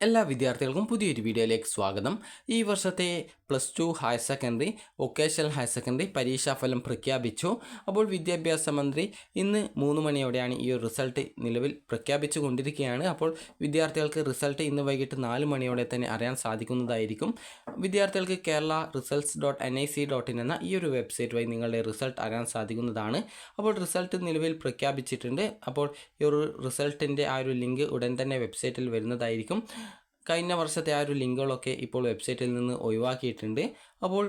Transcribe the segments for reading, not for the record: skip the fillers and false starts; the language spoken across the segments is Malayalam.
എല്ലാ വിദ്യാർത്ഥികൾക്കും പുതിയൊരു വീഡിയോയിലേക്ക് സ്വാഗതം. ഈ വർഷത്തെ +2 higher secondary, vocational higher secondary പരീക്ഷാഫലം പ്രഖ്യാപിച്ചു. അപ്പോൾ വിദ്യാഭ്യാസ മന്ത്രി ഇന്ന് 3 മണിയോടെയാണ് ഈ ഒരു റിസൾട്ട് നിലവിൽ പ്രഖ്യാപിച്ചു കൊണ്ടിരിക്കുകയാണ്. അപ്പോൾ വിദ്യാർത്ഥികൾക്ക് റിസൾട്ട് ഇന്ന് വൈകിട്ട് 4 മണിയോടെ തന്നെ അറിയാൻ സാധിക്കുന്നതായിരിക്കും. വിദ്യാർത്ഥികൾക്ക് kerala-results.nic.in എന്ന ഈ ഒരു വെബ്സൈറ്റ് വഴി നിങ്ങളുടെ റിസൾട്ട് അറിയാൻ സാധിക്കുന്നതാണ്. അപ്പോൾ റിസൾട്ട് നിലവിൽ പ്രഖ്യാപിച്ചിട്ടുണ്ട്. അപ്പോൾ ഈ ഒരു റിസൾട്ടിൻ്റെ ആ ഒരു ലിങ്ക് ഉടൻ തന്നെ വെബ്സൈറ്റിൽ വരുന്നതായിരിക്കും. കഴിഞ്ഞ വർഷത്തെ ആ ഒരു ലിങ്കുകളൊക്കെ ഇപ്പോൾ വെബ്സൈറ്റിൽ നിന്ന് ഒഴിവാക്കിയിട്ടുണ്ട്. അപ്പോൾ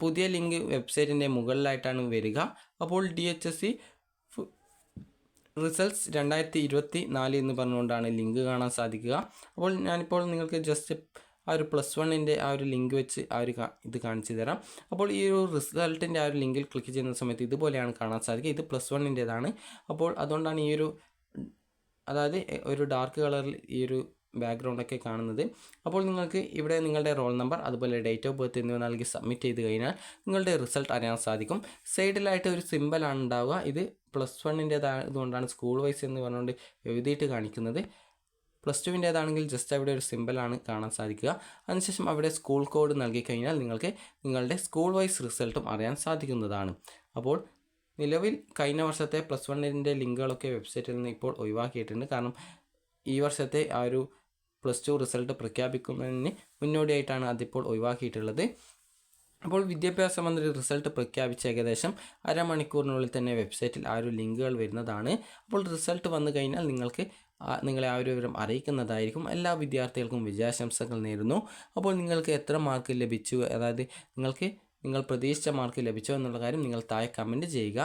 പുതിയ ലിങ്ക് വെബ്സൈറ്റിൻ്റെ മുകളിലായിട്ടാണ് വരിക. അപ്പോൾ DHSC റിസൾട്ട്സ് 2024 എന്ന് പറഞ്ഞുകൊണ്ടാണ് ലിങ്ക് കാണാൻ സാധിക്കുക. അപ്പോൾ ഞാനിപ്പോൾ നിങ്ങൾക്ക് ജസ്റ്റ് ആ ഒരു +1ൻ്റെ ആ ഒരു ലിങ്ക് വെച്ച് ആ ഒരു ഇത് കാണിച്ചു തരാം. അപ്പോൾ ഈ ഒരു റിസൾട്ടിൻ്റെ ആ ഒരു ലിങ്കിൽ ക്ലിക്ക് ചെയ്യുന്ന സമയത്ത് ഇതുപോലെയാണ് കാണാൻ സാധിക്കുക. ഇത് +1ൻ്റേതാണ്. അപ്പോൾ അതുകൊണ്ടാണ് ഈ ഒരു അതായത് ഒരു ഡാർക്ക് കളറിൽ ഈ ഒരു ബാക്ക്ഗ്രൗണ്ടൊക്കെ കാണുന്നത്. അപ്പോൾ നിങ്ങൾക്ക് ഇവിടെ നിങ്ങളുടെ റോൾ നമ്പർ അതുപോലെ ഡേറ്റ് ഓഫ് ബർത്ത് എന്നിവ നൽകി സബ്മിറ്റ് ചെയ്ത് കഴിഞ്ഞാൽ നിങ്ങളുടെ റിസൾട്ട് അറിയാൻ സാധിക്കും. സൈഡിലായിട്ട് ഒരു സിമ്പലാണ് ഉണ്ടാവുക. ഇത് +1ൻ്റേതായതുകൊണ്ടാണ് സ്കൂൾ വൈസ് എന്ന് പറഞ്ഞുകൊണ്ട് എഴുതിയിട്ട് കാണിക്കുന്നത്. +2ൻ്റേതാണെങ്കിൽ ജസ്റ്റ് അവിടെ ഒരു സിമ്പലാണ് കാണാൻ സാധിക്കുക. അതിനുശേഷം അവിടെ സ്കൂൾ കോഡ് നൽകി കഴിഞ്ഞാൽ നിങ്ങൾക്ക് നിങ്ങളുടെ സ്കൂൾ വൈസ് റിസൾട്ടും അറിയാൻ സാധിക്കുന്നതാണ്. അപ്പോൾ നിലവിൽ കഴിഞ്ഞ വർഷത്തെ +1ൻ്റെ ലിങ്കുകളൊക്കെ വെബ്സൈറ്റിൽ നിന്ന് ഇപ്പോൾ ഒഴിവാക്കിയിട്ടുണ്ട്. കാരണം ഈ വർഷത്തെ ആ ഒരു +2 റിസൾട്ട് പ്രഖ്യാപിക്കുന്നതിന് മുന്നോടിയായിട്ടാണ് അതിപ്പോൾ ഒഴിവാക്കിയിട്ടുള്ളത്. അപ്പോൾ വിദ്യാഭ്യാസ മന്ത്രി റിസൾട്ട് പ്രഖ്യാപിച്ച ഏകദേശം അരമണിക്കൂറിനുള്ളിൽ തന്നെ വെബ്സൈറ്റിൽ ആ ഒരു ലിങ്കുകൾ വരുന്നതാണ്. അപ്പോൾ റിസൾട്ട് വന്നു കഴിഞ്ഞാൽ നിങ്ങളെ ആ ഒരു വിവരം അറിയിക്കുന്നതായിരിക്കും. എല്ലാ വിദ്യാർത്ഥികൾക്കും വിജയാശംസകൾ നേരുന്നു. അപ്പോൾ നിങ്ങൾക്ക് എത്ര മാർക്ക് ലഭിച്ചു, അതായത് നിങ്ങൾ പ്രതീക്ഷിച്ച മാർക്ക് ലഭിച്ചോ എന്നുള്ള കാര്യം നിങ്ങൾ താഴെ കമൻറ്റ് ചെയ്യുക.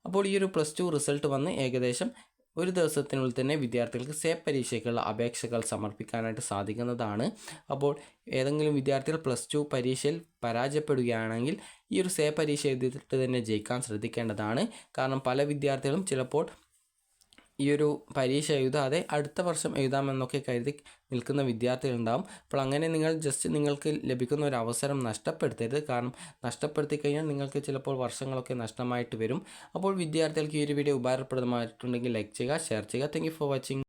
അപ്പോൾ ഈ ഒരു +2 റിസൾട്ട് വന്ന് ഏകദേശം ഒരു ദിവസത്തിനുള്ളിൽ തന്നെ വിദ്യാർത്ഥികൾക്ക് സേ പരീക്ഷയ്ക്കുള്ള അപേക്ഷകൾ സമർപ്പിക്കാനായിട്ട് സാധിക്കുന്നതാണ്. അപ്പോൾ ഏതെങ്കിലും വിദ്യാർത്ഥികൾ +2 പരീക്ഷയിൽ പരാജയപ്പെടുകയാണെങ്കിൽ ഈ ഒരു സേ പരീക്ഷ എഴുതിയിട്ട് തന്നെ ജയിക്കാൻ ശ്രദ്ധിക്കേണ്ടതാണ്. കാരണം പല വിദ്യാർത്ഥികളും ചിലപ്പോൾ ഈ ഒരു പരീക്ഷ എഴുതാതെ അടുത്ത വർഷം എഴുതാമെന്നൊക്കെ കരുതി നിൽക്കുന്ന വിദ്യാർത്ഥികളുണ്ടാകും. അപ്പോൾ അങ്ങനെ നിങ്ങൾക്ക് ലഭിക്കുന്ന ഒരു അവസരം നഷ്ടപ്പെടുത്തരുത്. കാരണം നഷ്ടപ്പെടുത്തി കഴിഞ്ഞാൽ നിങ്ങൾക്ക് ചിലപ്പോൾ വർഷങ്ങളൊക്കെ നഷ്ടമായിട്ട് വരും. അപ്പോൾ വിദ്യാർത്ഥികൾക്ക് ഈ ഒരു വീഡിയോ ഉപകാരപ്രദമായിട്ടുണ്ടെങ്കിൽ ലൈക്ക് ചെയ്യുക, ഷെയർ ചെയ്യുക. Thank you for watching.